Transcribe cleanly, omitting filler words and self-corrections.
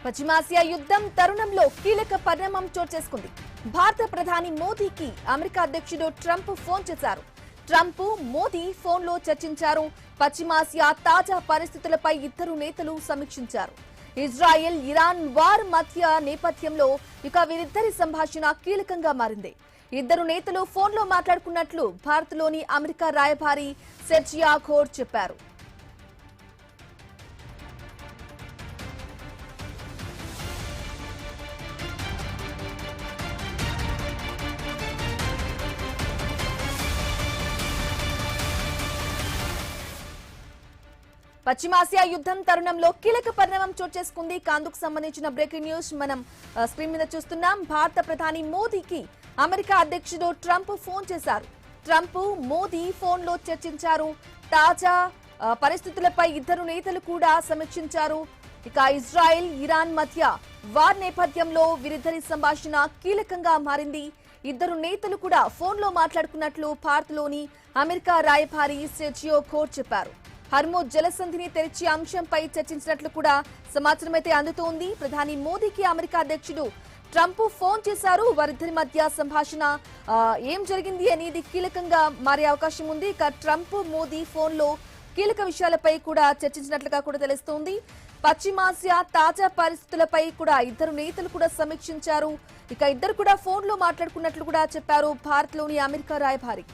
పశ్చిమాసియా యుద్ధం తరుణంలో కీలక పరిణామం చోటు చేసుకుంది. భారత ప్రధాని మోదీకి అమెరికా అధ్యక్షుడు ట్రంప్ ఫోన్ చేశారు. ట్రంప్, మోదీ ఫోన్లో చర్చించారు. పశ్చిమాసియా తాజా పరిస్థితులపై ఇద్దరు నేతలు సమీక్షించారు. ఇజ్రాయెల్, ఇరాన్ వార్ మధ్య నేపథ్యంలో ఇక వీరిద్దరి సంభాషణ కీలకంగా మారింది. ఇద్దరు నేతలు ఫోన్లో మాట్లాడుకున్నట్లు భారత్లోని అమెరికా రాయబారి సెర్జియో ఘోర్ చెప్పారు. పశ్చిమాసియా యుద్ధం తరుణంలో కీలక పరిణామం చోటు చేసుకుంది. అందుకు సంబంధించిన బ్రేకింగ్ న్యూస్ మనం స్క్రీన్ మీద చూస్తున్నాం. భారత ప్రధాని మోదీకి అమెరికా అధ్యక్షుడు ట్రంప్ ఫోన్ చేశారు. ట్రంప్, మోదీ ఫోన్లో చర్చించారు. తాజా పరిస్థితులపై ఇద్దరు నేతలు కూడా సమీక్షించారు. ఇక ఇజ్రాయెల్, ఇరాన్ మధ్య వార్ నేపథ్యంలో వీరిద్దరి సంభాషణ కీలకంగా మారింది. ఇద్దరు నేతలు కూడా ఫోన్లో మాట్లాడుకున్నట్లు భారత్లోని అమెరికా రాయబారి సెర్జియో ఘోర్ చెప్పారు. హర్మోజ్ జలసంధిని తెరిచే అంశంపై చర్చించినట్లు కూడా సమాచారం అయితే అందుతోంది. ప్రధాని మోదీకి అమెరికా అధ్యక్షుడు ట్రంప్ ఫోన్ చేశారు. వారిద్దరి మధ్య సంభాషణ ఏం జరిగింది అనేది కీలకంగా మారే అవకాశం ఉంది. ఇక ట్రంప్, మోదీ ఫోన్లో కీలక విషయాలపై కూడా చర్చించినట్లుగా కూడా తెలుస్తోంది. పశ్చిమాసియా తాజా పరిస్థితులపై కూడా ఇద్దరు నేతలు కూడా సమీక్షించారు. ఇక ఇద్దరు కూడా ఫోన్లో మాట్లాడుకున్నట్లు కూడా చెప్పారు భారత్లోని అమెరికా రాయబారి.